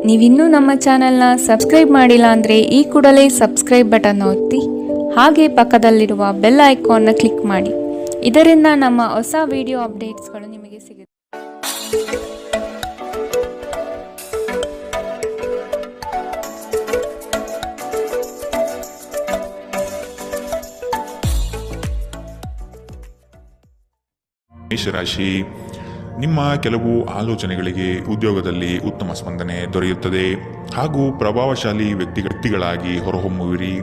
ನೀವಿನ್ನೂ ನಮ್ಮ ಚಾನೆಲ್ನ ಸಬ್ಸ್ಕ್ರೈಬ್ ಮಾಡಿಲ್ಲ ಅಂದರೆ ಈ ಕೂಡಲೇ ಸಬ್ಸ್ಕ್ರೈಬ್ ಬಟನ್ ಒತ್ತಿ ಹಾಗೆ ಪಕ್ಕದಲ್ಲಿರುವ ಬೆಲ್ ಐಕಾನ್ನ ಕ್ಲಿಕ್ ಮಾಡಿ. ಇದರಿಂದ ನಮ್ಮ ಹೊಸ ವಿಡಿಯೋ ಅಪ್ಡೇಟ್ಸ್ಗಳು ನಿಮಗೆ ಸಿಗುತ್ತೆ. ಮೇಷರಾಶಿ, ನಿಮ್ಮ ಕೆಲವು ಆಲೋಚನೆಗಳಿಗೆ ಉದ್ಯೋಗದಲ್ಲಿ ಉತ್ತಮ ಸ್ಪಂದನೆ ದೊರೆಯುತ್ತದೆ ಹಾಗೂ ಪ್ರಭಾವಶಾಲಿ ವ್ಯಕ್ತಿಗಳಾಗಿ ಹೊರಹೊಮ್ಮುವಿರಿ.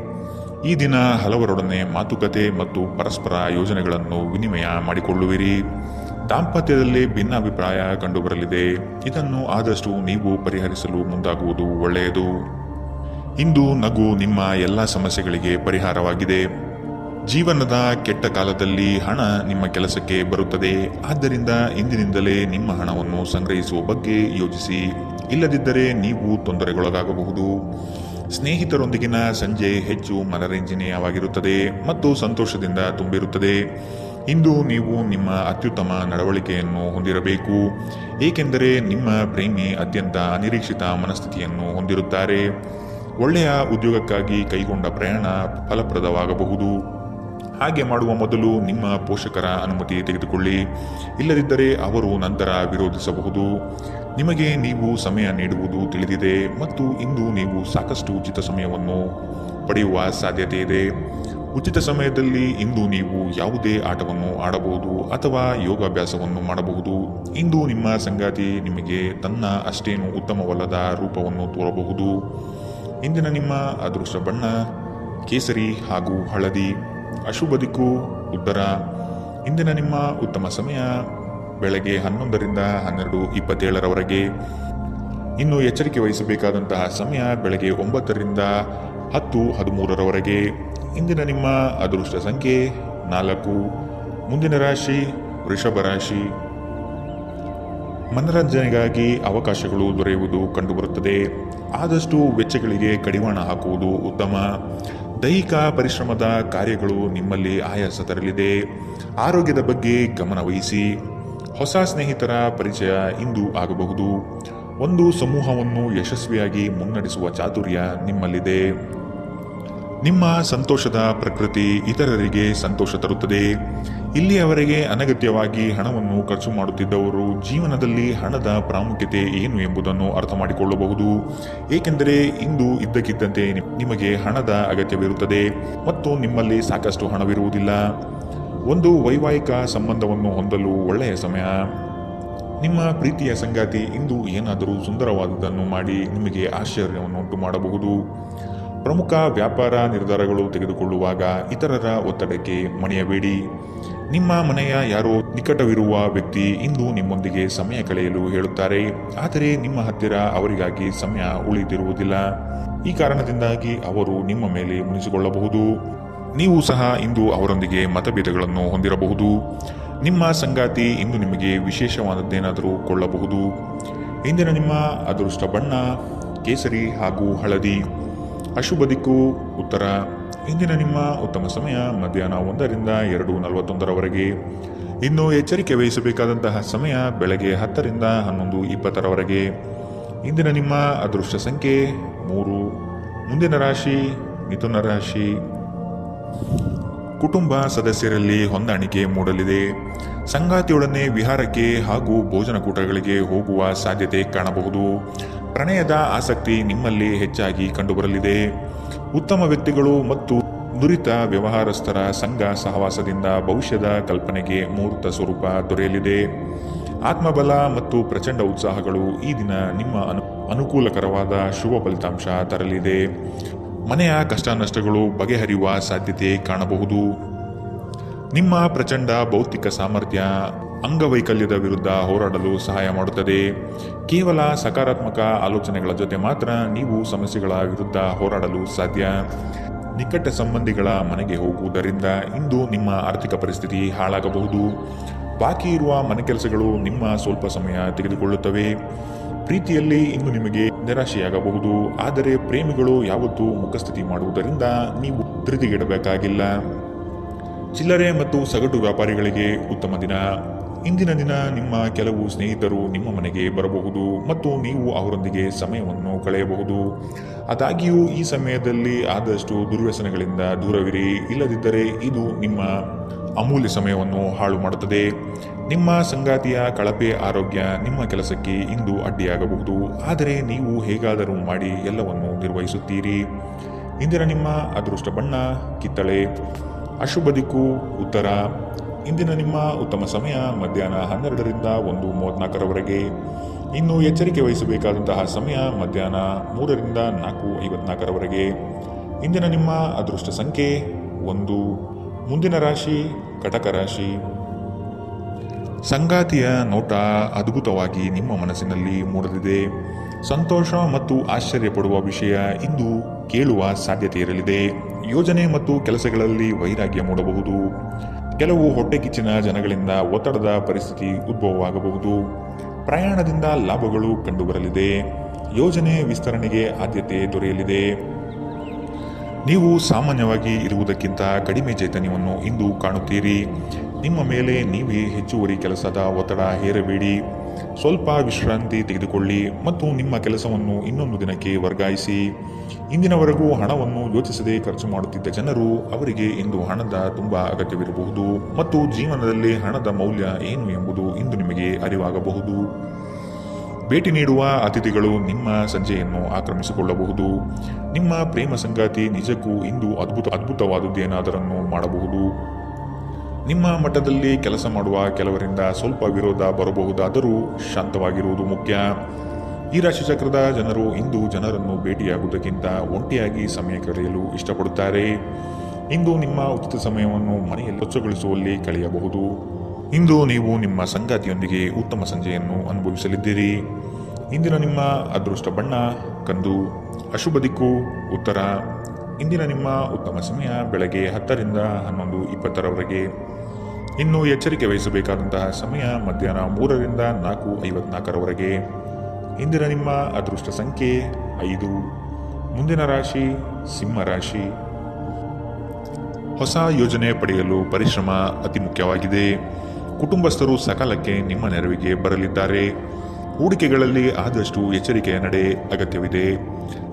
ಈ ದಿನ ಹಲವರೊಡನೆ ಮಾತುಕತೆ ಮತ್ತು ಪರಸ್ಪರ ಯೋಜನೆಗಳನ್ನು ವಿನಿಮಯ ಮಾಡಿಕೊಳ್ಳುವಿರಿ. ದಾಂಪತ್ಯದಲ್ಲಿ ಭಿನ್ನಾಭಿಪ್ರಾಯ ಕಂಡುಬರಲಿದೆ. ಇದನ್ನು ಆದಷ್ಟು ನೀವು ಪರಿಹರಿಸಲು ಮುಂದಾಗುವುದು ಒಳ್ಳೆಯದು. ಇಂದು ನಗು ನಿಮ್ಮ ಎಲ್ಲ ಸಮಸ್ಯೆಗಳಿಗೆ ಪರಿಹಾರವಾಗಿದೆ. ಜೀವನದ ಕೆಟ್ಟ ಕಾಲದಲ್ಲಿ ಹಣ ನಿಮ್ಮ ಕೆಲಸಕ್ಕೆ ಬರುತ್ತದೆ. ಆದ್ದರಿಂದ ಇಂದಿನಿಂದಲೇ ನಿಮ್ಮ ಹಣವನ್ನು ಸಂಗ್ರಹಿಸುವ ಬಗ್ಗೆ ಯೋಚಿಸಿ. ಇಲ್ಲದಿದ್ದರೆ ನೀವು ತೊಂದರೆಗೊಳಗಾಗಬಹುದು. ಸ್ನೇಹಿತರೊಂದಿಗಿನ ಸಂಜೆ ಹೆಚ್ಚು ಮನರಂಜನೀಯವಾಗಿರುತ್ತದೆ ಮತ್ತು ಸಂತೋಷದಿಂದ ತುಂಬಿರುತ್ತದೆ. ಇಂದು ನೀವು ನಿಮ್ಮ ಅತ್ಯುತ್ತಮ ನಡವಳಿಕೆಯನ್ನು ಹೊಂದಿರಬೇಕು, ಏಕೆಂದರೆ ನಿಮ್ಮ ಪ್ರೇಮಿ ಅತ್ಯಂತ ಅನಿರೀಕ್ಷಿತ ಮನಸ್ಥಿತಿಯನ್ನು ಹೊಂದಿರುತ್ತಾರೆ. ಒಳ್ಳೆಯ ಉದ್ಯೋಗಕ್ಕಾಗಿ ಕೈಗೊಂಡ ಪ್ರಯಾಣ ಫಲಪ್ರದವಾಗಬಹುದು. ಹಾಗೆ ಮಾಡುವ ಮೊದಲು ನಿಮ್ಮ ಪೋಷಕರ ಅನುಮತಿ ತೆಗೆದುಕೊಳ್ಳಿ. ಇಲ್ಲದಿದ್ದರೆ ಅವರು ನಂತರ ವಿರೋಧಿಸಬಹುದು. ನಿಮಗೆ ನೀವು ಸಮಯ ನೀಡುವುದು ತಿಳಿದಿದೆ ಮತ್ತು ಇಂದು ನೀವು ಸಾಕಷ್ಟು ಉಚಿತ ಸಮಯವನ್ನು ಪಡೆಯುವ ಸಾಧ್ಯತೆ ಇದೆ. ಉಚಿತ ಸಮಯದಲ್ಲಿ ಇಂದು ನೀವು ಯಾವುದೇ ಆಟವನ್ನು ಆಡಬಹುದು ಅಥವಾ ಯೋಗಾಭ್ಯಾಸವನ್ನು ಮಾಡಬಹುದು. ಇಂದು ನಿಮ್ಮ ಸಂಗಾತಿ ನಿಮಗೆ ತನ್ನ ಅಷ್ಟೇನು ಉತ್ತಮವಲ್ಲದ ರೂಪವನ್ನು ತೋರಬಹುದು. ಇಂದಿನ ನಿಮ್ಮ ಅದೃಷ್ಟ ಬಣ್ಣ ಕೇಸರಿ ಹಾಗೂ ಹಳದಿ. ಅಶುಭ ದಿಕ್ಕು ಉತ್ತರ. ಇಂದಿನ ನಿಮ್ಮ ಉತ್ತಮ ಸಮಯ ಬೆಳಗ್ಗೆ 11ರಿಂದ 12:27 ಇನ್ನು ಎಚ್ಚರಿಕೆ ವಹಿಸಬೇಕಾದಂತಹ ಸಮಯ ಬೆಳಗ್ಗೆ 9ರಿಂದ 10:13 ಇಂದಿನ ನಿಮ್ಮ ಅದೃಷ್ಟ ಸಂಖ್ಯೆ 4. ಮುಂದಿನ ರಾಶಿ ವೃಷಭ ರಾಶಿ. ಮನರಂಜನೆಗಾಗಿ ಅವಕಾಶಗಳು ದೊರೆಯುವುದು ಕಂಡುಬರುತ್ತದೆ. ಆದಷ್ಟು ವೆಚ್ಚಗಳಿಗೆ ಕಡಿವಾಣ ಹಾಕುವುದು ಉತ್ತಮ. ದೈಹಿಕ ಪರಿಶ್ರಮದ ಕಾರ್ಯಗಳು ನಿಮ್ಮಲ್ಲಿ ಆಯಾಸ ತರಲಿದೆ. ಆರೋಗ್ಯದ ಬಗ್ಗೆ ಗಮನ ವಹಿಸಿ. ಹೊಸ ಸ್ನೇಹಿತರ ಪರಿಚಯ ಇಂದು ಆಗಬಹುದು. ಒಂದು ಸಮೂಹವನ್ನು ಯಶಸ್ವಿಯಾಗಿ ಮುನ್ನಡೆಸುವ ಚಾತುರ್ಯ ನಿಮ್ಮಲ್ಲಿದೆ. ನಿಮ್ಮ ಸಂತೋಷದ ಪ್ರಕೃತಿ ಇತರರಿಗೆ ಸಂತೋಷ ತರುತ್ತದೆ. ಇಲ್ಲಿಯವರೆಗೆ ಅನಗತ್ಯವಾಗಿ ಹಣವನ್ನು ಖರ್ಚು ಮಾಡುತ್ತಿದ್ದವರು ಜೀವನದಲ್ಲಿ ಹಣದ ಪ್ರಾಮುಖ್ಯತೆ ಏನು ಎಂಬುದನ್ನು ಅರ್ಥ ಮಾಡಿಕೊಳ್ಳಬಹುದು. ಏಕೆಂದರೆ ಇಂದು ಇದ್ದಕ್ಕಿದ್ದಂತೆ ನಿಮಗೆ ಹಣದ ಅಗತ್ಯವಿರುತ್ತದೆ ಮತ್ತು ನಿಮ್ಮಲ್ಲಿ ಸಾಕಷ್ಟು ಹಣವಿರುವುದಿಲ್ಲ. ಒಂದು ವೈವಾಹಿಕ ಸಂಬಂಧವನ್ನು ಹೊಂದಲು ಒಳ್ಳೆಯ ಸಮಯ. ನಿಮ್ಮ ಪ್ರೀತಿಯ ಸಂಗಾತಿ ಇಂದು ಏನಾದರೂ ಸುಂದರವಾದುದನ್ನು ಮಾಡಿ ನಿಮಗೆ ಆಶ್ಚರ್ಯವನ್ನುಂಟು ಮಾಡಬಹುದು. ಪ್ರಮುಖ ವ್ಯಾಪಾರ ನಿರ್ಧಾರಗಳು ತೆಗೆದುಕೊಳ್ಳುವಾಗ ಇತರರ ಒತ್ತಡಕ್ಕೆ ಮಣಿಯಬೇಡಿ. ನಿಮ್ಮ ಮನೆಯ ಯಾರೋ ನಿಕಟವಿರುವ ವ್ಯಕ್ತಿ ಇಂದು ನಿಮ್ಮೊಂದಿಗೆ ಸಮಯ ಕಳೆಯಲು ಹೇಳುತ್ತಾರೆ, ಆದರೆ ನಿಮ್ಮ ಹತ್ತಿರ ಅವರಿಗಾಗಿ ಸಮಯ ಉಳಿದಿರುವುದಿಲ್ಲ. ಈ ಕಾರಣದಿಂದಾಗಿ ಅವರು ನಿಮ್ಮ ಮೇಲೆ ಮುನಿಸಿಕೊಳ್ಳಬಹುದು. ನೀವು ಸಹ ಇಂದು ಅವರೊಂದಿಗೆ ಮತಭೇದಗಳನ್ನು ಹೊಂದಿರಬಹುದು. ನಿಮ್ಮ ಸಂಗಾತಿ ಇಂದು ನಿಮಗೆ ವಿಶೇಷವಾದದ್ದೇನಾದರೂ ಕೊಳ್ಳಬಹುದು. ಇಂದಿನ ನಿಮ್ಮ ಅದೃಷ್ಟ ಬಣ್ಣ ಕೇಸರಿ ಹಾಗೂ ಹಳದಿ. ಅಶುಭ ದಿಕ್ಕು ಉತ್ತರ. ಇಂದಿನ ನಿಮ್ಮ ಉತ್ತಮ ಸಮಯ ಮಧ್ಯಾಹ್ನ 1ರಿಂದ 2:41 ಇನ್ನು ಎಚ್ಚರಿಕೆ ವಹಿಸಬೇಕಾದಂತಹ ಸಮಯ ಬೆಳಗ್ಗೆ 10ರಿಂದ 11:20 ಇಂದಿನ ನಿಮ್ಮ ಅದೃಷ್ಟ ಸಂಖ್ಯೆ 3. ಮುಂದಿನ ರಾಶಿ ಮಿಥುನ ರಾಶಿ. ಕುಟುಂಬ ಸದಸ್ಯರಲ್ಲಿ ಹೊಂದಾಣಿಕೆ ಮೂಡಲಿದೆ. ಸಂಗಾತಿಯೊಡನೆ ವಿಹಾರಕ್ಕೆ ಹಾಗೂ ಭೋಜನಕೂಟಗಳಿಗೆ ಹೋಗುವ ಸಾಧ್ಯತೆ ಕಾಣಬಹುದು. ಪ್ರಣಯದ ಆಸಕ್ತಿ ನಿಮ್ಮಲ್ಲಿ ಹೆಚ್ಚಾಗಿ ಕಂಡುಬರಲಿದೆ. ಉತ್ತಮ ವ್ಯಕ್ತಿಗಳು ಮತ್ತು ನುರಿತ ವ್ಯವಹಾರಸ್ಥರ ಸಂಘ ಸಹವಾಸದಿಂದ ಭವಿಷ್ಯದ ಕಲ್ಪನೆಗೆ ಮೂರ್ತ ಸ್ವರೂಪ ದೊರೆಯಲಿದೆ. ಆತ್ಮಬಲ ಮತ್ತು ಪ್ರಚಂಡ ಉತ್ಸಾಹಗಳು ಈ ದಿನ ನಿಮ್ಮ ಅನುಕೂಲಕರವಾದ ಶುಭ ಫಲಿತಾಂಶ ತರಲಿದೆ. ಮನೆಯ ಕಷ್ಟ ನಷ್ಟಗಳು ಬಗೆಹರಿಯುವ ಸಾಧ್ಯತೆ ಕಾಣಬಹುದು. ನಿಮ್ಮ ಪ್ರಚಂಡ ಭೌತಿಕ ಸಾಮರ್ಥ್ಯ ಅಂಗವೈಕಲ್ಯದ ವಿರುದ್ಧ ಹೋರಾಡಲು ಸಹಾಯ ಮಾಡುತ್ತದೆ. ಕೇವಲ ಸಕಾರಾತ್ಮಕ ಆಲೋಚನೆಗಳ ಜೊತೆ ಮಾತ್ರ ನೀವು ಸಮಸ್ಯೆಗಳ ವಿರುದ್ಧ ಹೋರಾಡಲು ಸಾಧ್ಯ. ನಿಕಟ ಸಂಬಂಧಿಗಳ ಮನೆಗೆ ಹೋಗುವುದರಿಂದ ಇಂದು ನಿಮ್ಮ ಆರ್ಥಿಕ ಪರಿಸ್ಥಿತಿ ಹಾಳಾಗಬಹುದು. ಬಾಕಿ ಇರುವ ಮನೆ ಕೆಲಸಗಳು ನಿಮ್ಮ ಸ್ವಲ್ಪ ಸಮಯ ತೆಗೆದುಕೊಳ್ಳುತ್ತವೆ. ಪ್ರೀತಿಯಲ್ಲಿ ಇಂದು ನಿಮಗೆ ನಿರಾಶೆಯಾಗಬಹುದು. ಆದರೆ ಪ್ರೇಮಿಗಳು ಯಾವತ್ತೂ ಮುಖಸ್ಥಿತಿ ಮಾಡುವುದರಿಂದ ನೀವು ಧೃತಿಗೆಡಬೇಕಾಗಿಲ್ಲ. ಚಿಲ್ಲರೆ ಮತ್ತು ಸಗಟು ವ್ಯಾಪಾರಿಗಳಿಗೆ ಉತ್ತಮ ದಿನ. ಇಂದಿನ ದಿನ ನಿಮ್ಮ ಕೆಲವು ಸ್ನೇಹಿತರು ನಿಮ್ಮ ಮನೆಗೆ ಬರಬಹುದು ಮತ್ತು ನೀವು ಅವರೊಂದಿಗೆ ಸಮಯವನ್ನು ಕಳೆಯಬಹುದು. ಆದಾಗ್ಯೂ ಈ ಸಮಯದಲ್ಲಿ ಆದಷ್ಟು ದುರ್ವ್ಯಸನಗಳಿಂದ ದೂರವಿರಿ, ಇಲ್ಲದಿದ್ದರೆ ಇದು ನಿಮ್ಮ ಅಮೂಲ್ಯ ಸಮಯವನ್ನು ಹಾಳು ಮಾಡುತ್ತದೆ. ನಿಮ್ಮ ಸಂಗಾತಿಯ ಕಳಪೆ ಆರೋಗ್ಯ ನಿಮ್ಮ ಕೆಲಸಕ್ಕೆ ಇಂದು ಅಡ್ಡಿಯಾಗಬಹುದು, ಆದರೆ ನೀವು ಹೇಗಾದರೂ ಮಾಡಿ ಎಲ್ಲವನ್ನು ನಿರ್ವಹಿಸುತ್ತೀರಿ. ಇಂದಿನ ನಿಮ್ಮ ಅದೃಷ್ಟ ಬಣ್ಣ ಕಿತ್ತಳೆ. ಅಶುಭ ದಿಕ್ಕು ಉತ್ತರ. ಇಂದಿನ ನಿಮ್ಮ ಉತ್ತಮ ಸಮಯ ಮಧ್ಯಾಹ್ನ 12ರಿಂದ 1:34ರವರೆಗೆ. ಇನ್ನು ಎಚ್ಚರಿಕೆ ವಹಿಸಬೇಕಾದಂತಹ ಸಮಯ ಮಧ್ಯಾಹ್ನ 3ರಿಂದ 4:54ರವರೆಗೆ. ಇಂದಿನ ನಿಮ್ಮ ಅದೃಷ್ಟ ಸಂಖ್ಯೆ 1. ಮುಂದಿನ ರಾಶಿ ಕಟಕ ರಾಶಿ. ಸಂಗಾತಿಯ ನೋಟ ಅದ್ಭುತವಾಗಿ ನಿಮ್ಮ ಮನಸ್ಸಿನಲ್ಲಿ ಮೂಡಲಿದೆ. ಸಂತೋಷ ಮತ್ತು ಆಶ್ಚರ್ಯಪಡುವ ವಿಷಯ ಇಂದು ಕೇಳುವ ಸಾಧ್ಯತೆ ಇರಲಿದೆ. ಯೋಜನೆ ಮತ್ತು ಕೆಲಸಗಳಲ್ಲಿ ವೈರಾಗ್ಯ ಮೂಡಬಹುದು. ಕೆಲವು ಹೊಟ್ಟೆಕಿಚ್ಚಿನ ಜನಗಳಿಂದ ಒತ್ತಡದ ಪರಿಸ್ಥಿತಿ ಉದ್ಭವವಾಗಬಹುದು. ಪ್ರಯಾಣದಿಂದ ಲಾಭಗಳು ಕಂಡುಬರಲಿದೆ. ಯೋಜನೆ ವಿಸ್ತರಣೆಗೆ ಆದ್ಯತೆ ದೊರೆಯಲಿದೆ. ನೀವು ಸಾಮಾನ್ಯವಾಗಿ ಇರುವುದಕ್ಕಿಂತ ಕಡಿಮೆ ಚೈತನ್ಯವನ್ನು ಇಂದು ಕಾಣುತ್ತೀರಿ. ನಿಮ್ಮ ಮೇಲೆ ನೀವೇ ಹೆಚ್ಚುವರಿ ಕೆಲಸದ ಒತ್ತಡ ಹೇರಬೇಡಿ. ಸ್ವಲ್ಪ ವಿಶ್ರಾಂತಿ ತೆಗೆದುಕೊಳ್ಳಿ ಮತ್ತು ನಿಮ್ಮ ಕೆಲಸವನ್ನು ಇನ್ನೊಂದು ದಿನಕ್ಕೆ ವರ್ಗಾಯಿಸಿ. ಇಂದಿನವರೆಗೂ ಹಣವನ್ನು ಯೋಚಿಸದೆ ಖರ್ಚು ಮಾಡುತ್ತಿದ್ದ ಜನರು, ಅವರಿಗೆ ಇಂದು ಹಣದ ತುಂಬ ಅಗತ್ಯವಿರಬಹುದು ಮತ್ತು ಜೀವನದಲ್ಲಿ ಹಣದ ಮೌಲ್ಯ ಏನು ಎಂಬುದು ಇಂದು ನಿಮಗೆ ಅರಿವಾಗಬಹುದು. ಭೇಟಿ ನೀಡುವ ಅತಿಥಿಗಳು ನಿಮ್ಮ ಸಂಜೆಯನ್ನು ಆಕ್ರಮಿಸಿಕೊಳ್ಳಬಹುದು. ನಿಮ್ಮ ಪ್ರೇಮ ಸಂಗಾತಿ ನಿಜಕ್ಕೂ ಇಂದು ಅದ್ಭುತವಾದುದೇನಾದರನ್ನು ಮಾಡಬಹುದು. ನಿಮ್ಮ ಮಟ್ಟದಲ್ಲಿ ಕೆಲಸ ಮಾಡುವ ಕೆಲವರಿಂದ ಸ್ವಲ್ಪ ವಿರೋಧ ಬರಬಹುದಾದರೂ ಶಾಂತವಾಗಿರುವುದು ಮುಖ್ಯ. ಈ ರಾಶಿಚಕ್ರದ ಜನರು ಇಂದು ಜನರನ್ನು ಭೇಟಿಯಾಗುವುದಕ್ಕಿಂತ ಒಂಟಿಯಾಗಿ ಸಮಯ ಕಳೆಯಲು ಇಷ್ಟಪಡುತ್ತಾರೆ. ಇಂದು ನಿಮ್ಮ ಉಚಿತ ಸಮಯವನ್ನು ಮನೆಯಲ್ಲಿ ಸ್ವಚ್ಛಗೊಳಿಸುವಲ್ಲಿ ಕಳೆಯಬಹುದು. ಇಂದು ನೀವು ನಿಮ್ಮ ಸಂಗಾತಿಯೊಂದಿಗೆ ಉತ್ತಮ ಸಂಜೆಯನ್ನು ಅನುಭವಿಸಲಿದ್ದೀರಿ. ಇಂದಿನ ನಿಮ್ಮ ಅದೃಷ್ಟ ಬಣ್ಣ ಕಂದು. ಅಶುಭ ದಿಕ್ಕು ಉತ್ತರ. ಇಂದಿನ ನಿಮ್ಮ ಉತ್ತಮ ಸಮಯ ಬೆಳಗ್ಗೆ 10ರಿಂದ 11:20ರವರೆಗೆ. ಇನ್ನು ಎಚ್ಚರಿಕೆ ವಹಿಸಬೇಕಾದಂತಹ ಸಮಯ ಮಧ್ಯಾಹ್ನ 3ರಿಂದ 4:54ರವರೆಗೆ. ಇಂದಿನ ನಿಮ್ಮ ಅದೃಷ್ಟ ಸಂಖ್ಯೆ 5. ಮುಂದಿನ ರಾಶಿ ಸಿಂಹ ರಾಶಿ. ಹೊಸ ಯೋಜನೆ ಪಡೆಯಲು ಪರಿಶ್ರಮ ಅತಿ ಮುಖ್ಯವಾಗಿದೆ. ಕುಟುಂಬಸ್ಥರು ಸಕಾಲಕ್ಕೆ ನಿಮ್ಮ ನೆರವಿಗೆ ಬರಲಿದ್ದಾರೆ. ಹೂಡಿಕೆಗಳಲ್ಲಿ ಆದಷ್ಟು ಎಚ್ಚರಿಕೆಯ ನಡೆ ಅಗತ್ಯವಿದೆ.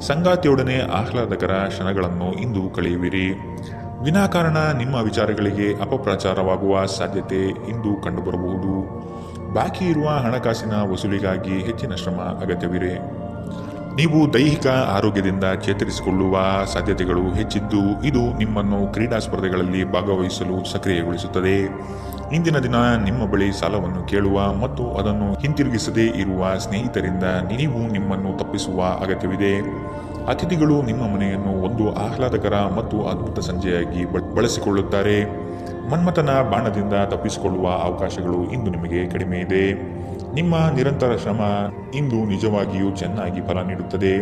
ಸಂಗಾತಿಯೊಡನೆ ಆಹ್ಲಾದಕರ ಕ್ಷಣಗಳನ್ನು ಇಂದು ಕಳೆಯುವಿರಿ. ವಿನಾಕಾರಣ ನಿಮ್ಮ ವಿಚಾರಗಳಿಗೆ ಅಪಪ್ರಚಾರವಾಗುವ ಸಾಧ್ಯತೆ ಇಂದು ಕಂಡುಬರಬಹುದು. ಬಾಕಿ ಇರುವ ಹಣಕಾಸಿನ ವಸೂಲಿಗಾಗಿ ಹೆಚ್ಚಿನ ಶ್ರಮ ಅಗತ್ಯವಿದೆ. ನೀವು ದೈಹಿಕ ಆರೋಗ್ಯದಿಂದ ಚೇತರಿಸಿಕೊಳ್ಳುವ ಸಾಧ್ಯತೆಗಳು ಹೆಚ್ಚಿದ್ದು, ಇದು ನಿಮ್ಮನ್ನು ಕ್ರೀಡಾ ಸ್ಪರ್ಧೆಗಳಲ್ಲಿ ಭಾಗವಹಿಸಲು ಸಕ್ರಿಯಗೊಳಿಸುತ್ತದೆ. ಇಂದಿನ ದಿನ ನಿಮ್ಮ ಬಳಿ ಸಾಲವನ್ನು ಕೇಳುವ ಮತ್ತು ಅದನ್ನು ಹಿಂತಿರುಗಿಸದೇ ಇರುವ ಸ್ನೇಹಿತರಿಂದ ನೀವು ನಿಮ್ಮನ್ನು ತಪ್ಪಿಸುವ ಅಗತ್ಯವಿದೆ. ಅತಿಥಿಗಳು ನಿಮ್ಮ ಮನೆಯನ್ನು ಒಂದು ಆಹ್ಲಾದಕರ ಮತ್ತು ಅದ್ಭುತ ಸಂಜೆಯಾಗಿ ಬಳಸಿಕೊಳ್ಳುತ್ತಾರೆ. ಮನ್ಮಥನ ಬಾಣದಿಂದ ತಪ್ಪಿಸಿಕೊಳ್ಳುವ ಅವಕಾಶಗಳು ಇಂದು ನಿಮಗೆ ಕಡಿಮೆ ಇದೆ. ನಿಮ್ಮ ನಿರಂತರ ಶ್ರಮ ಇಂದು ನಿಜವಾಗಿಯೂ ಚೆನ್ನಾಗಿ ಫಲ ನೀಡುತ್ತದೆ.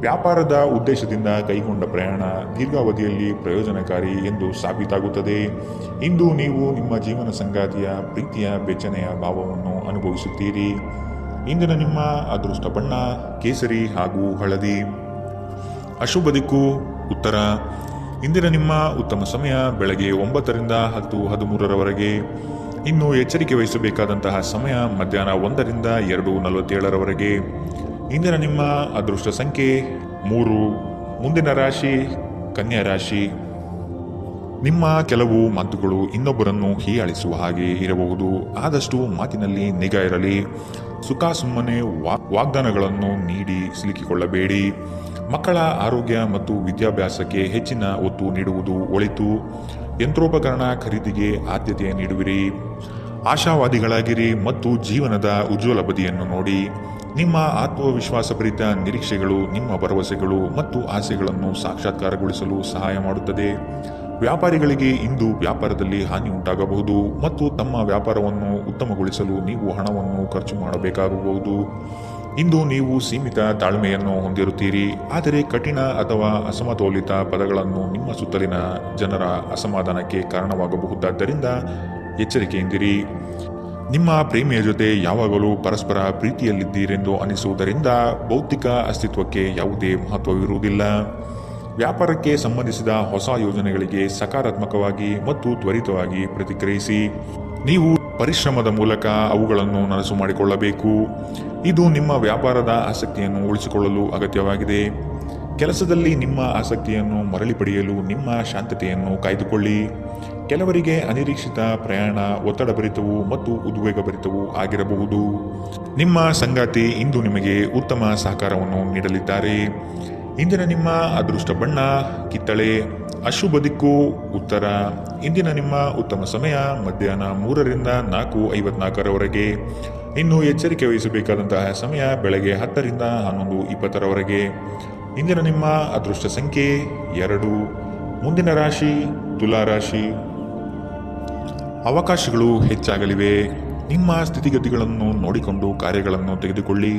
ವ್ಯಾಪಾರದ ಉದ್ದೇಶದಿಂದ ಕೈಗೊಂಡ ಪ್ರಯಾಣ ದೀರ್ಘಾವಧಿಯಲ್ಲಿ ಪ್ರಯೋಜನಕಾರಿ ಎಂದು ಸಾಬೀತಾಗುತ್ತದೆ. ಇಂದು ನೀವು ನಿಮ್ಮ ಜೀವನ ಸಂಗಾತಿಯ ಪ್ರೀತಿಯ ಬೆಚ್ಚನೆಯ ಭಾವವನ್ನು ಅನುಭವಿಸುತ್ತೀರಿ. ಇಂದಿನ ನಿಮ್ಮ ಅದೃಷ್ಟ ಬಣ್ಣ ಕೇಸರಿ ಹಾಗೂ ಹಳದಿ. ಅಶುಭ ದಿಕ್ಕು ಉತ್ತರ. ಇಂದಿನ ನಿಮ್ಮ ಉತ್ತಮ ಸಮಯ ಬೆಳಗ್ಗೆ 9ರಿಂದ 10:13ರವರೆಗೆ. ಇನ್ನು ಎಚ್ಚರಿಕೆ ವಹಿಸಬೇಕಾದಂತಹ ಸಮಯ ಮಧ್ಯಾಹ್ನ 1ರಿಂದ 2:47ರವರೆಗೆ. ಇಂದಿನ ನಿಮ್ಮ ಅದೃಷ್ಟ ಸಂಖ್ಯೆ 3. ಮುಂದಿನ ರಾಶಿ ಕನ್ಯಾ ರಾಶಿ. ನಿಮ್ಮ ಕೆಲವು ಮಾತುಗಳು ಇನ್ನೊಬ್ಬರನ್ನು ಹೀಯಾಳಿಸುವ ಹಾಗೆ ಇರಬಹುದು. ಆದಷ್ಟು ಮಾತಿನಲ್ಲಿ ನಿಗಾ ಇರಲಿ. ಸುಖ ಸುಮ್ಮನೆ ವಾಗ್ದಾನಗಳನ್ನು ನೀಡಿ ಸಿಲುಕಿಕೊಳ್ಳಬೇಡಿ. ಮಕ್ಕಳ ಆರೋಗ್ಯ ಮತ್ತು ವಿದ್ಯಾಭ್ಯಾಸಕ್ಕೆ ಹೆಚ್ಚಿನ ಒತ್ತು ನೀಡುವುದು ಒಳಿತು. ಯಂತ್ರೋಪಕರಣ ಖರೀದಿಗೆ ಆದ್ಯತೆ ನೀಡುವಿರಿ. ಆಶಾವಾದಿಗಳಾಗಿರಿ ಮತ್ತು ಜೀವನದ ಉಜ್ವಲ ಬದಿಯನ್ನು ನೋಡಿ. ನಿಮ್ಮ ಆತ್ಮವಿಶ್ವಾಸಭರಿತ ನಿರೀಕ್ಷೆಗಳು ನಿಮ್ಮ ಭರವಸೆಗಳು ಮತ್ತು ಆಸೆಗಳನ್ನು ಸಾಕ್ಷಾತ್ಕಾರಗೊಳಿಸಲು ಸಹಾಯ ಮಾಡುತ್ತದೆ. ವ್ಯಾಪಾರಿಗಳಿಗೆ ಇಂದು ವ್ಯಾಪಾರದಲ್ಲಿ ಹಾನಿ ಉಂಟಾಗಬಹುದು ಮತ್ತು ತಮ್ಮ ವ್ಯಾಪಾರವನ್ನು ಉತ್ತಮಗೊಳಿಸಲು ನೀವು ಹಣವನ್ನು ಖರ್ಚು ಮಾಡಬೇಕಾಗಬಹುದು. ಇಂದು ನೀವು ಸೀಮಿತ ತಾಳ್ಮೆಯನ್ನು ಹೊಂದಿರುತ್ತೀರಿ, ಆದರೆ ಕಠಿಣ ಅಥವಾ ಅಸಮತೋಲಿತ ಪದಗಳನ್ನು ನಿಮ್ಮ ಸುತ್ತಲಿನ ಜನರ ಅಸಮಾಧಾನಕ್ಕೆ ಕಾರಣವಾಗಬಹುದಾದ್ದರಿಂದ ಎಚ್ಚರಿಕೆಯಿಂದಿರಿ. ನಿಮ್ಮ ಪ್ರೇಮಿಯ ಜೊತೆ ಯಾವಾಗಲೂ ಪರಸ್ಪರ ಪ್ರೀತಿಯಲ್ಲಿದ್ದೀರೆಂದು ಅನಿಸುವುದರಿಂದ ಭೌತಿಕ ಅಸ್ತಿತ್ವಕ್ಕೆ ಯಾವುದೇ ಮಹತ್ವವಿರುವುದಿಲ್ಲ. ವ್ಯಾಪಾರಕ್ಕೆ ಸಂಬಂಧಿಸಿದ ಹೊಸ ಯೋಜನೆಗಳಿಗೆ ಸಕಾರಾತ್ಮಕವಾಗಿ ಮತ್ತು ತ್ವರಿತವಾಗಿ ಪ್ರತಿಕ್ರಿಯಿಸಿ. ನೀವು ಪರಿಶ್ರಮದ ಮೂಲಕ ಅವುಗಳನ್ನು ನನಸು ಮಾಡಿಕೊಳ್ಳಬೇಕು. ಇದು ನಿಮ್ಮ ವ್ಯಾಪಾರದ ಆಸಕ್ತಿಯನ್ನು ಉಳಿಸಿಕೊಳ್ಳಲು ಅಗತ್ಯವಾಗಿದೆ. ಕೆಲಸದಲ್ಲಿ ನಿಮ್ಮ ಆಸಕ್ತಿಯನ್ನು ಮರಳಿ ಪಡೆಯಲು ನಿಮ್ಮ ಶಾಂತತೆಯನ್ನು ಕಾಯ್ದುಕೊಳ್ಳಿ. ಕೆಲವರಿಗೆ ಅನಿರೀಕ್ಷಿತ ಪ್ರಯಾಣ ಒತ್ತಡಭರಿತವೂ ಮತ್ತು ಉದ್ವೇಗಭರಿತವೂ ಆಗಿರಬಹುದು. ನಿಮ್ಮ ಸಂಗಾತಿ ಇಂದು ನಿಮಗೆ ಉತ್ತಮ ಸಹಕಾರವನ್ನು ನೀಡಲಿದ್ದಾರೆ. ಇಂದಿನ ನಿಮ್ಮ ಅದೃಷ್ಟ ಬಣ್ಣ ಕಿತ್ತಳೆ. ಅಶುಭ ದಿಕ್ಕು ಉತ್ತರ. ಇಂದಿನ ನಿಮ್ಮ ಉತ್ತಮ ಸಮಯ ಮಧ್ಯಾಹ್ನ 3ರಿಂದ 4:54ರವರೆಗೆ. ಇನ್ನು ಎಚ್ಚರಿಕೆ ವಹಿಸಬೇಕಾದಂತಹ ಸಮಯ ಬೆಳಗ್ಗೆ 10ರಿಂದ 11:20ರವರೆಗೆ. ಇಂದಿನ ನಿಮ್ಮ ಅದೃಷ್ಟ ಸಂಖ್ಯೆ 2. ಮುಂದಿನ ರಾಶಿ ತುಲಾ ರಾಶಿ. ಅವಕಾಶಗಳು ಹೆಚ್ಚಾಗಲಿವೆ. ನಿಮ್ಮ ಸ್ಥಿತಿಗತಿಗಳನ್ನು ನೋಡಿಕೊಂಡು ಕಾರ್ಯಗಳನ್ನು ತೆಗೆದುಕೊಳ್ಳಿ.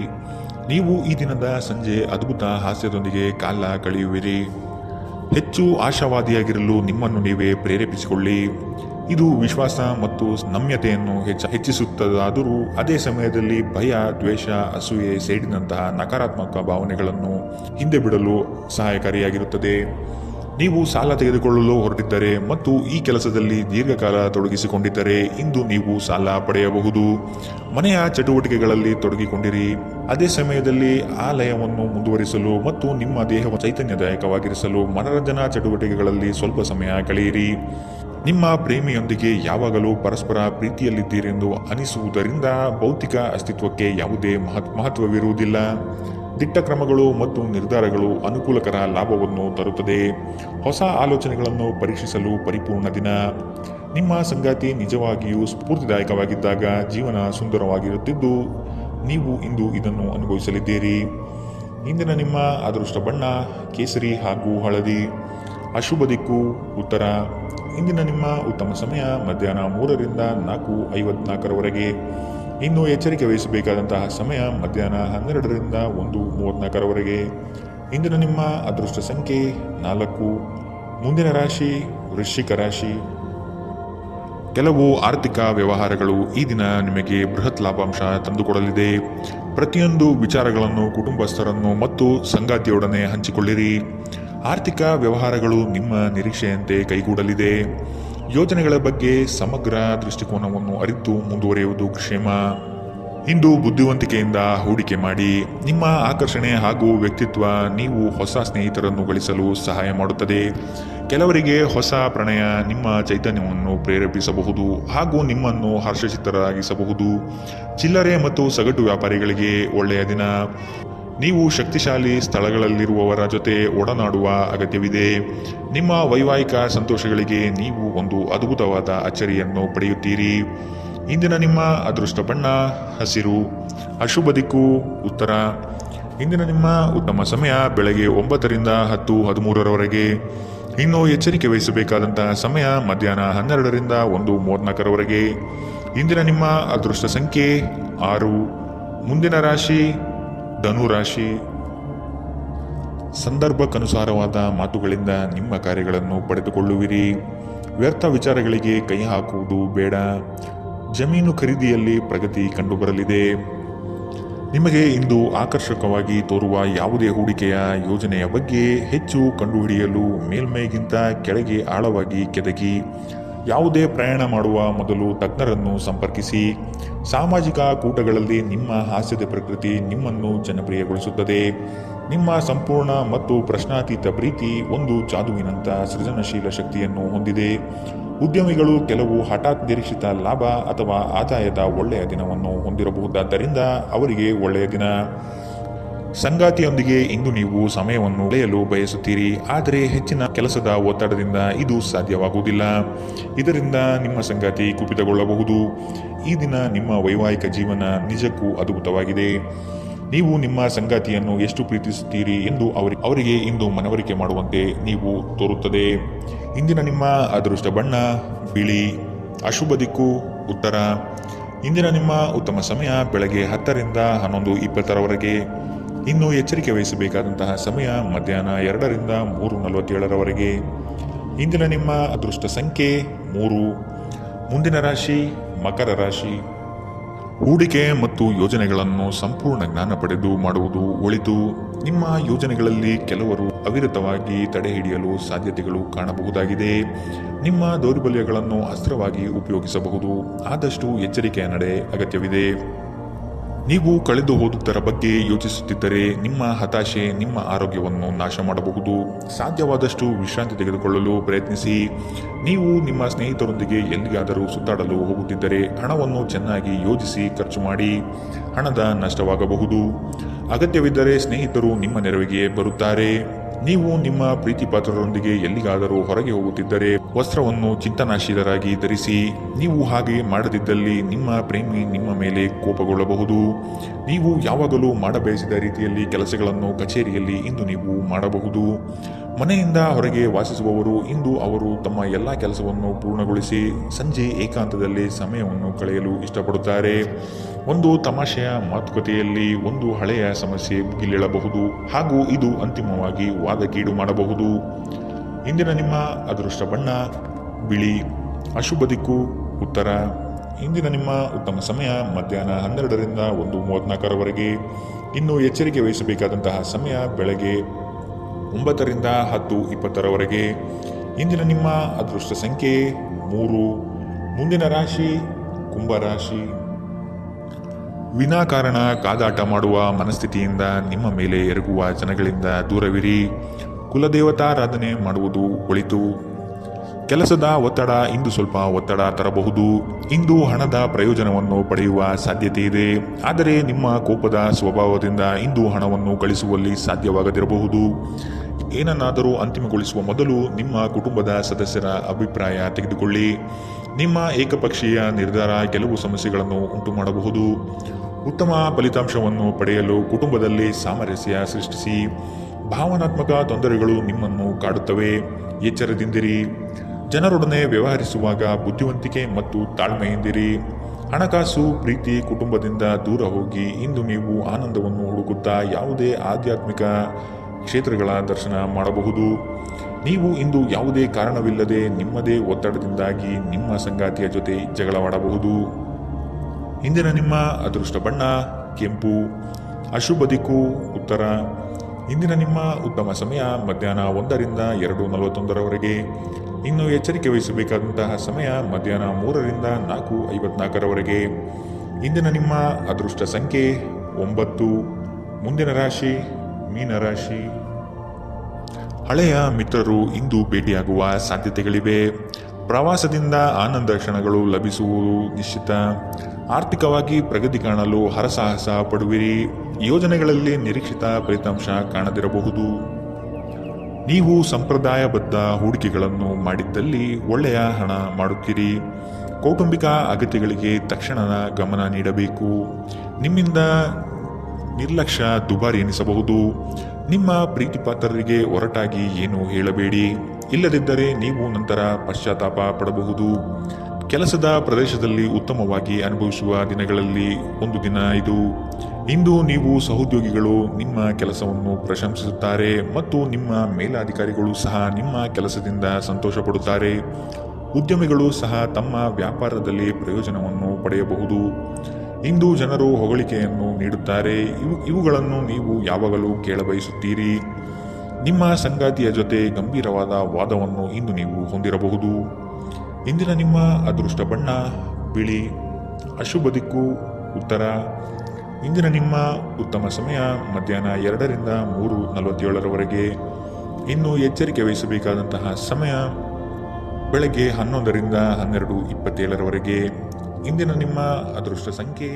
ನೀವು ಈ ದಿನದ ಸಂಜೆ ಅದ್ಭುತ ಹಾಸ್ಯದೊಂದಿಗೆ ಕಾಲ ಕಳೆಯುವಿರಿ. ಹೆಚ್ಚು ಆಶಾವಾದಿಯಾಗಿರಲು ನಿಮ್ಮನ್ನು ನೀವೇ ಪ್ರೇರೇಪಿಸಿಕೊಳ್ಳಿ. ಇದು ವಿಶ್ವಾಸ ಮತ್ತು ನಮ್ಯತೆಯನ್ನು ಹೆಚ್ಚಿಸುತ್ತದಾದರೂ ಅದೇ ಸಮಯದಲ್ಲಿ ಭಯ, ದ್ವೇಷ, ಅಸೂಯೆ, ಸೇಡಿನಂತಹ ನಕಾರಾತ್ಮಕ ಭಾವನೆಗಳನ್ನು ಹಿಂದೆ ಬಿಡಲು ಸಹಾಯಕಾರಿಯಾಗಿರುತ್ತದೆ. ನೀವು ಸಾಲ ತೆಗೆದುಕೊಳ್ಳಲು ಹೊರಟಿದ್ದರೆ ಮತ್ತು ಈ ಕೆಲಸದಲ್ಲಿ ದೀರ್ಘಕಾಲ ತೊಡಗಿಸಿಕೊಂಡಿದ್ದರೆ ಇಂದು ನೀವು ಸಾಲ ಪಡೆಯಬಹುದು. ಮನೆಯ ಚಟುವಟಿಕೆಗಳಲ್ಲಿ ತೊಡಗಿಕೊಂಡಿರಿ. ಅದೇ ಸಮಯದಲ್ಲಿ ಆ ಲಯವನ್ನು ಮುಂದುವರಿಸಲು ಮತ್ತು ನಿಮ್ಮ ದೇಹವನ್ನು ಚೈತನ್ಯದಾಯಕವಾಗಿರಿಸಲು ಮನರಂಜನಾ ಚಟುವಟಿಕೆಗಳಲ್ಲಿ ಸ್ವಲ್ಪ ಸಮಯ ಕಳೆಯಿರಿ. ನಿಮ್ಮ ಪ್ರೇಮಿಯೊಂದಿಗೆ ಯಾವಾಗಲೂ ಪರಸ್ಪರ ಪ್ರೀತಿಯಲ್ಲಿದ್ದೀರೆಂದು ಅನಿಸುವುದರಿಂದ ಭೌತಿಕ ಅಸ್ತಿತ್ವಕ್ಕೆ ಯಾವುದೇ ಮಹತ್ವವಿರುವುದಿಲ್ಲ. ದಿಟ್ಟ ಕ್ರಮಗಳು ಮತ್ತು ನಿರ್ಧಾರಗಳು ಅನುಕೂಲಕರ ಲಾಭವನ್ನು ತರುತ್ತದೆ. ಹೊಸ ಆಲೋಚನೆಗಳನ್ನು ಪರೀಕ್ಷಿಸಲು ಪರಿಪೂರ್ಣ ದಿನ. ನಿಮ್ಮ ಸಂಗಾತಿ ನಿಜವಾಗಿಯೂ ಸ್ಫೂರ್ತಿದಾಯಕವಾಗಿದ್ದಾಗ ಜೀವನ ಸುಂದರವಾಗಿರುತ್ತಿದ್ದು ನೀವು ಇಂದು ಇದನ್ನು ಅನುಭವಿಸಲಿದ್ದೀರಿ. ಇಂದಿನ ನಿಮ್ಮ ಅದೃಷ್ಟ ಬಣ್ಣ ಕೇಸರಿ ಹಾಗೂ ಹಳದಿ. ಅಶುಭ ದಿಕ್ಕು ಉತ್ತರ. ಇಂದಿನ ನಿಮ್ಮ ಉತ್ತಮ ಸಮಯ ಮಧ್ಯಾಹ್ನ 3ರಿಂದ 4:54ರವರೆಗೆ. ಇನ್ನು ಎಚ್ಚರಿಕೆ ವಹಿಸಬೇಕಾದಂತಹ ಸಮಯ ಮಧ್ಯಾಹ್ನ 12ರಿಂದ 1:34ರವರೆಗೆ. ಇಂದಿನ ನಿಮ್ಮ ಅದೃಷ್ಟ ಸಂಖ್ಯೆ 4. ಮುಂದಿನ ರಾಶಿ ವೃಶ್ಚಿಕ ರಾಶಿ. ಕೆಲವು ಆರ್ಥಿಕ ವ್ಯವಹಾರಗಳು ಈ ದಿನ ನಿಮಗೆ ಬೃಹತ್ ಲಾಭಾಂಶ ತಂದುಕೊಡಲಿದೆ. ಪ್ರತಿಯೊಂದು ವಿಚಾರಗಳನ್ನು ಕುಟುಂಬಸ್ಥರನ್ನು ಮತ್ತು ಸಂಗಾತಿಯೊಡನೆ ಹಂಚಿಕೊಳ್ಳಿರಿ. ಆರ್ಥಿಕ ವ್ಯವಹಾರಗಳು ನಿಮ್ಮ ನಿರೀಕ್ಷೆಯಂತೆ ಕೈಗೂಡಲಿದೆ. ಯೋಜನೆಗಳ ಬಗ್ಗೆ ಸಮಗ್ರ ದೃಷ್ಟಿಕೋನವನ್ನು ಅರಿತು ಮುಂದುವರಿಯುವುದು ಕ್ಷೇಮ. ಇಂದು ಬುದ್ಧಿವಂತಿಕೆಯಿಂದ ಹೂಡಿಕೆ ಮಾಡಿ. ನಿಮ್ಮ ಆಕರ್ಷಣೆ ಹಾಗೂ ವ್ಯಕ್ತಿತ್ವ ನೀವು ಹೊಸ ಸ್ನೇಹಿತರನ್ನು ಗಳಿಸಲು ಸಹಾಯ ಮಾಡುತ್ತದೆ. ಕೆಲವರಿಗೆ ಹೊಸ ಪ್ರಣಯ ನಿಮ್ಮ ಚೈತನ್ಯವನ್ನು ಪ್ರೇರೇಪಿಸಬಹುದು ಹಾಗೂ ನಿಮ್ಮನ್ನು ಹರ್ಷಚಿತ್ತರಾಗಿಸಬಹುದು. ಚಿಲ್ಲರೆ ಮತ್ತು ಸಗಟು ವ್ಯಾಪಾರಿಗಳಿಗೆ ಒಳ್ಳೆಯ ದಿನ. ನೀವು ಶಕ್ತಿಶಾಲಿ ಸ್ಥಳಗಳಲ್ಲಿರುವವರ ಜೊತೆ ಒಡನಾಡುವ ಅಗತ್ಯವಿದೆ. ನಿಮ್ಮ ವೈವಾಹಿಕ ಸಂತೋಷಗಳಿಗೆ ನೀವು ಒಂದು ಅದ್ಭುತವಾದ ಅಚ್ಚರಿಯನ್ನು ಪಡೆಯುತ್ತೀರಿ. ಇಂದಿನ ನಿಮ್ಮ ಅದೃಷ್ಟ ಬಣ್ಣ ಹಸಿರು. ಅಶುಭ ದಿಕ್ಕು ಉತ್ತರ. ಇಂದಿನ ನಿಮ್ಮ ಉತ್ತಮ ಸಮಯ ಬೆಳಗ್ಗೆ 9ರಿಂದ 10:13ರವರೆಗೆ. ಇನ್ನು ಎಚ್ಚರಿಕೆ ವಹಿಸಬೇಕಾದಂತಹ ಸಮಯ ಮಧ್ಯಾಹ್ನ 12ರಿಂದ 1:34ರವರೆಗೆ. ಇಂದಿನ ನಿಮ್ಮ ಅದೃಷ್ಟ ಸಂಖ್ಯೆ 6. ಮುಂದಿನ ರಾಶಿ ಧನು ರಾಶಿ. ಸಂದರ್ಭಕ್ಕನುಸಾರವಾದ ಮಾತುಗಳಿಂದ ನಿಮ್ಮ ಕಾರ್ಯಗಳನ್ನು ಪಡೆದುಕೊಳ್ಳುವಿರಿ. ವ್ಯರ್ಥ ವಿಚಾರಗಳಿಗೆ ಕೈ ಹಾಕುವುದು ಬೇಡ. ಜಮೀನು ಖರೀದಿಯಲ್ಲಿ ಪ್ರಗತಿ ಕಂಡುಬರಲಿದೆ. ನಿಮಗೆ ಇಂದು ಆಕರ್ಷಕವಾಗಿ ತೋರುವ ಯಾವುದೇ ಹೂಡಿಕೆಯ ಯೋಜನೆಯ ಬಗ್ಗೆ ಹೆಚ್ಚು ಕಂಡುಹಿಡಿಯಲು ಮೇಲ್ಮೈಗಿಂತ ಕೆಳಗೆ ಆಳವಾಗಿ ಕೆದಕಿ. ಯಾವುದೇ ಪ್ರಯಾಣ ಮಾಡುವ ಮೊದಲು ತಜ್ಞರನ್ನು ಸಂಪರ್ಕಿಸಿ. ಸಾಮಾಜಿಕ ಕೂಟಗಳಲ್ಲಿ ನಿಮ್ಮ ಹಾಸ್ಯದ ಪ್ರಕೃತಿ ನಿಮ್ಮನ್ನು ಜನಪ್ರಿಯಗೊಳಿಸುತ್ತದೆ. ನಿಮ್ಮ ಸಂಪೂರ್ಣ ಮತ್ತು ಪ್ರಶ್ನಾತೀತ ಪ್ರೀತಿ ಒಂದು ಜಾದುವಿನಂಥ ಸೃಜನಶೀಲ ಶಕ್ತಿಯನ್ನು ಹೊಂದಿದೆ. ಉದ್ಯಮಿಗಳು ಕೆಲವು ಹಠಾತ್ ನಿರೀಕ್ಷಿತ ಲಾಭ ಅಥವಾ ಆದಾಯದ ಒಳ್ಳೆಯ ದಿನವನ್ನು ಹೊಂದಿರಬಹುದಾದ್ದರಿಂದ ಅವರಿಗೆ ಒಳ್ಳೆಯ ದಿನ. ಸಂಗಾತಿಯೊಂದಿಗೆ ಇಂದು ನೀವು ಸಮಯವನ್ನು ಕಳೆಯಲು ಬಯಸುತ್ತೀರಿ, ಆದರೆ ಹೆಚ್ಚಿನ ಕೆಲಸದ ಒತ್ತಡದಿಂದ ಇದು ಸಾಧ್ಯವಾಗುವುದಿಲ್ಲ. ಇದರಿಂದ ನಿಮ್ಮ ಸಂಗಾತಿ ಕುಪಿತಗೊಳ್ಳಬಹುದು. ಈ ದಿನ ನಿಮ್ಮ ವೈವಾಹಿಕ ಜೀವನ ನಿಜಕ್ಕೂ ಅದ್ಭುತವಾಗಿದೆ. ನೀವು ನಿಮ್ಮ ಸಂಗಾತಿಯನ್ನು ಎಷ್ಟು ಪ್ರೀತಿಸುತ್ತೀರಿ ಎಂದು ಅವರಿಗೆ ಇಂದು ಮನವರಿಕೆ ಮಾಡುವಂತೆ ನೀವು ತೋರುತ್ತದೆ. ಇಂದಿನ ನಿಮ್ಮ ಅದೃಷ್ಟ ಬಣ್ಣ ಬಿಳಿ. ಅಶುಭ ದಿಕ್ಕು ಉತ್ತರ. ಇಂದಿನ ನಿಮ್ಮ ಉತ್ತಮ ಸಮಯ ಬೆಳಗ್ಗೆ 10ರಿಂದ 11:20ರವರೆಗೆ. ಇನ್ನು ಎಚ್ಚರಿಕೆ ವಹಿಸಬೇಕಾದಂತಹ ಸಮಯ ಮಧ್ಯಾಹ್ನ 2ರಿಂದ 3:47ರವರೆಗೆ. ಇಂದಿನ ನಿಮ್ಮ ಅದೃಷ್ಟ ಸಂಖ್ಯೆ 3. ಮುಂದಿನ ರಾಶಿ ಮಕರ ರಾಶಿ. ಹೂಡಿಕೆ ಮತ್ತು ಯೋಜನೆಗಳನ್ನು ಸಂಪೂರ್ಣ ಜ್ಞಾನ ಪಡೆದು ಮಾಡುವುದು ಒಳಿತು. ನಿಮ್ಮ ಯೋಜನೆಗಳಲ್ಲಿ ಕೆಲವರು ಅವಿರತವಾಗಿ ತಡೆ ಹಿಡಿಯಲು ಸಾಧ್ಯತೆಗಳು ಕಾಣಬಹುದಾಗಿದೆ. ನಿಮ್ಮ ದೌರ್ಬಲ್ಯಗಳನ್ನು ಅಸ್ತ್ರವಾಗಿ ಉಪಯೋಗಿಸಬಹುದು. ಆದಷ್ಟು ಎಚ್ಚರಿಕೆಯ ನಡೆ ಅಗತ್ಯವಿದೆ. ನೀವು ಕಳೆದು ಹೋದುದರ ಬಗ್ಗೆ ಯೋಚಿಸುತ್ತಿದ್ದರೆ ನಿಮ್ಮ ಹತಾಶೆ ನಿಮ್ಮ ಆರೋಗ್ಯವನ್ನು ನಾಶ ಮಾಡಬಹುದು. ಸಾಧ್ಯವಾದಷ್ಟು ವಿಶ್ರಾಂತಿ ತೆಗೆದುಕೊಳ್ಳಲು ಪ್ರಯತ್ನಿಸಿ. ನೀವು ನಿಮ್ಮ ಸ್ನೇಹಿತರೊಂದಿಗೆ ಎಲ್ಲಿಗಾದರೂ ಸುತ್ತಾಡಲು ಹೋಗುತ್ತಿದ್ದರೆ ಹಣವನ್ನು ಚೆನ್ನಾಗಿ ಯೋಜಿಸಿ ಖರ್ಚು ಮಾಡಿ. ಹಣದ ನಷ್ಟವಾಗಬಹುದು. ಅಗತ್ಯವಿದ್ದರೆ ಸ್ನೇಹಿತರು ನಿಮ್ಮ ನೆರವಿಗೆ ಬರುತ್ತಾರೆ. ನೀವು ನಿಮ್ಮ ಪ್ರೀತಿ ಪಾತ್ರರೊಂದಿಗೆ ಎಲ್ಲಿಗಾದರೂ ಹೊರಗೆ ಹೋಗುತ್ತಿದ್ದರೆ ವಸ್ತ್ರವನ್ನು ಚಿಂತನಾಶೀಲರಾಗಿ ಧರಿಸಿ. ನೀವು ಹಾಗೆ ಮಾಡದಿದ್ದಲ್ಲಿ ನಿಮ್ಮ ಪ್ರೇಮಿ ನಿಮ್ಮ ಮೇಲೆ ಕೋಪಗೊಳ್ಳಬಹುದು. ನೀವು ಯಾವಾಗಲೂ ಮಾಡಬಯಸಿದ ರೀತಿಯಲ್ಲಿ ಕೆಲಸಗಳನ್ನು ಕಚೇರಿಯಲ್ಲಿ ಇಂದು ನೀವು ಮಾಡಬಹುದು. ಮನೆಯಿಂದ ಹೊರಗೆ ವಾಸಿಸುವವರು ಇಂದು ಅವರು ತಮ್ಮ ಎಲ್ಲ ಕೆಲಸವನ್ನು ಪೂರ್ಣಗೊಳಿಸಿ ಸಂಜೆ ಏಕಾಂತದಲ್ಲಿ ಸಮಯವನ್ನು ಕಳೆಯಲು ಇಷ್ಟಪಡುತ್ತಾರೆ. ಒಂದು ತಮಾಷೆಯ ಮಾತುಕತೆಯಲ್ಲಿ ಒಂದು ಹಳೆಯ ಸಮಸ್ಯೆ ಭುಗಿಲೇಳಬಹುದು ಹಾಗೂ ಇದು ಅಂತಿಮವಾಗಿ ವಾದಗೀಡು ಮಾಡಬಹುದು. ಇಂದಿನ ನಿಮ್ಮ ಅದೃಷ್ಟ ಬಣ್ಣ ಬಿಳಿ. ಅಶುಭ ದಿಕ್ಕು ಉತ್ತರ. ಇಂದಿನ ನಿಮ್ಮ ಉತ್ತಮ ಸಮಯ ಮಧ್ಯಾಹ್ನ 12ರಿಂದ 1:34ರವರೆಗೆ. ಇನ್ನು ಎಚ್ಚರಿಕೆ ವಹಿಸಬೇಕಾದಂತಹ ಸಮಯ ಬೆಳಗ್ಗೆ 9ರಿಂದ 10:20ರವರೆಗೆ. ಇಂದಿನ ನಿಮ್ಮ ಅದೃಷ್ಟ ಸಂಖ್ಯೆ 3. ಮುಂದಿನ ರಾಶಿ ಕುಂಭರಾಶಿ. ವಿನಾಕಾರಣ ಕಾದಾಟ ಮಾಡುವ ಮನಸ್ಥಿತಿಯಿಂದ ನಿಮ್ಮ ಮೇಲೆ ಎರಗುವ ಜನಗಳಿಂದ ದೂರವಿರಿ. ಕುಲದೇವತಾರಾಧನೆ ಮಾಡುವುದು ಒಳಿತು. ಕೆಲಸದ ಒತ್ತಡ ಇಂದು ಸ್ವಲ್ಪ ಒತ್ತಡ ತರಬಹುದು. ಇಂದು ಹಣದ ಪ್ರಯೋಜನವನ್ನು ಪಡೆಯುವ ಸಾಧ್ಯತೆ ಇದೆ. ಆದರೆ ನಿಮ್ಮ ಕೋಪದ ಸ್ವಭಾವದಿಂದ ಇಂದು ಹಣವನ್ನು ಗಳಿಸುವಲ್ಲಿ ಸಾಧ್ಯವಾಗದಿರಬಹುದು. ಏನನ್ನಾದರೂ ಅಂತಿಮಗೊಳಿಸುವ ಮೊದಲು ನಿಮ್ಮ ಕುಟುಂಬದ ಸದಸ್ಯರ ಅಭಿಪ್ರಾಯ ತೆಗೆದುಕೊಳ್ಳಿ. ನಿಮ್ಮ ಏಕಪಕ್ಷೀಯ ನಿರ್ಧಾರ ಕೆಲವು ಸಮಸ್ಯೆಗಳನ್ನು ಉಂಟು ಮಾಡಬಹುದು. ಉತ್ತಮ ಫಲಿತಾಂಶವನ್ನು ಪಡೆಯಲು ಕುಟುಂಬದಲ್ಲಿ ಸಾಮರಸ್ಯ ಸೃಷ್ಟಿಸಿ. ಭಾವನಾತ್ಮಕ ತೊಂದರೆಗಳು ನಿಮ್ಮನ್ನು ಕಾಡುತ್ತವೆ. ಎಚ್ಚರದಿಂದಿರಿ. ಜನರೊಡನೆ ವ್ಯವಹರಿಸುವಾಗ ಬುದ್ಧಿವಂತಿಕೆ ಮತ್ತು ತಾಳ್ಮೆಯಿಂದಿರಿ. ಹಣಕಾಸು ಪ್ರೀತಿ ಕುಟುಂಬದಿಂದ ದೂರ ಹೋಗಿ ಇಂದು ನೀವು ಆನಂದವನ್ನು ಹುಡುಕುತ್ತಾ ಯಾವುದೇ ಆಧ್ಯಾತ್ಮಿಕ ಕ್ಷೇತ್ರಗಳ ದರ್ಶನ ಮಾಡಬಹುದು. ನೀವು ಇಂದು ಯಾವುದೇ ಕಾರಣವಿಲ್ಲದೆ ನಿಮ್ಮದೇ ಒತ್ತಡದಿಂದಾಗಿ ನಿಮ್ಮ ಸಂಗಾತಿಯ ಜೊತೆ ಜಗಳವಾಡಬಹುದು. ಇಂದಿನ ನಿಮ್ಮ ಅದೃಷ್ಟ ಬಣ್ಣ ಕೆಂಪು. ಅಶುಭ ದಿಕ್ಕು ಉತ್ತರ. ಇಂದಿನ ನಿಮ್ಮ ಉತ್ತಮ ಸಮಯ ಮಧ್ಯಾಹ್ನ 1ರಿಂದ 2:41ರವರೆಗೆ. ಇನ್ನು ಎಚ್ಚರಿಕೆ ವಹಿಸಬೇಕಾದಂತಹ ಸಮಯ ಮಧ್ಯಾಹ್ನ 3ರಿಂದ 4:54ರವರೆಗೆ. ಇಂದಿನ ನಿಮ್ಮ ಅದೃಷ್ಟ ಸಂಖ್ಯೆ 9. ಮುಂದಿನ ರಾಶಿ ಮೀನರಾಶಿ. ಹಳೆಯ ಮಿತ್ರರು ಇಂದು ಭೇಟಿಯಾಗುವ ಸಾಧ್ಯತೆಗಳಿವೆ. ಪ್ರವಾಸದಿಂದ ಆನಂದ ಕ್ಷಣಗಳು ಲಭಿಸುವುದು ನಿಶ್ಚಿತ. ಆರ್ಥಿಕವಾಗಿ ಪ್ರಗತಿ ಕಾಣಲು ಹರಸಾಹಸ ಪಡುವಿರಿ. ಯೋಜನೆಗಳಲ್ಲಿ ನಿರೀಕ್ಷಿತ ಫಲಿತಾಂಶ ಕಾಣದಿರಬಹುದು. ನೀವು ಸಂಪ್ರದಾಯಬದ್ಧ ಹೂಡಿಕೆಗಳನ್ನು ಮಾಡಿದ್ದಲ್ಲಿ ಒಳ್ಳೆಯ ಹಣ ಮಾಡುತ್ತೀರಿ. ಕೌಟುಂಬಿಕ ಅಗತ್ಯಗಳಿಗೆ ತಕ್ಷಣ ಗಮನ ನೀಡಬೇಕು. ನಿಮ್ಮಿಂದ ನಿರ್ಲಕ್ಷ್ಯ ದುಬಾರಿ ಎನಿಸಬಹುದು. ನಿಮ್ಮ ಪ್ರೀತಿಪಾತ್ರರಿಗೆ ಒರಟಾಗಿ ಏನು ಹೇಳಬೇಡಿ. ಇಲ್ಲದಿದ್ದರೆ ನೀವು ನಂತರ ಪಶ್ಚಾತ್ತಾಪ ಪಡಬಹುದು. ಕೆಲಸದ ಪ್ರದೇಶದಲ್ಲಿ ಉತ್ತಮವಾಗಿ ಅನುಭವಿಸುವ ದಿನಗಳಲ್ಲಿ ಒಂದು ದಿನ ಇದು. ಇಂದು ನೀವು ಸಹೋದ್ಯೋಗಿಗಳು ನಿಮ್ಮ ಕೆಲಸವನ್ನು ಪ್ರಶಂಸಿಸುತ್ತಾರೆ ಮತ್ತು ನಿಮ್ಮ ಮೇಲಾಧಿಕಾರಿಗಳು ಸಹ ನಿಮ್ಮ ಕೆಲಸದಿಂದ ಸಂತೋಷ ಪಡುತ್ತಾರೆ. ಉದ್ಯಮಿಗಳು ಸಹ ತಮ್ಮ ವ್ಯಾಪಾರದಲ್ಲಿ ಪ್ರಯೋಜನವನ್ನು ಪಡೆಯಬಹುದು. ಇಂದು ಜನರು ಹೊಗಳಿಕೆಯನ್ನು ನೀಡುತ್ತಾರೆ. ಇವುಗಳನ್ನು ನೀವು ಯಾವಾಗಲೂ ಕೇಳಬಯಸುತ್ತೀರಿ. ನಿಮ್ಮ ಸಂಗಾತಿಯ ಜೊತೆ ಗಂಭೀರವಾದ ವಾದವನ್ನು ಇಂದು ನೀವು ಹೊಂದಿರಬಹುದು. ಇಂದಿನ ನಿಮ್ಮ ಅದೃಷ್ಟ ಬಣ್ಣ ಬಿಳಿ. ಅಶುಭ ದಿಕ್ಕು ಉತ್ತರ. ಇಂದಿನ ನಿಮ್ಮ ಉತ್ತಮ ಸಮಯ ಮಧ್ಯಾಹ್ನ 2ರಿಂದ 3:47ರವರೆಗೆ. ಇನ್ನು ಎಚ್ಚರಿಕೆ ವಹಿಸಬೇಕಾದಂತಹ ಸಮಯ ಬೆಳಗ್ಗೆ 11ರಿಂದ 12:27ರವರೆಗೆ. ಇಂದಿನ ನಿಮ್ಮ ಅದೃಷ್ಟ ಸಂಖ್ಯೆ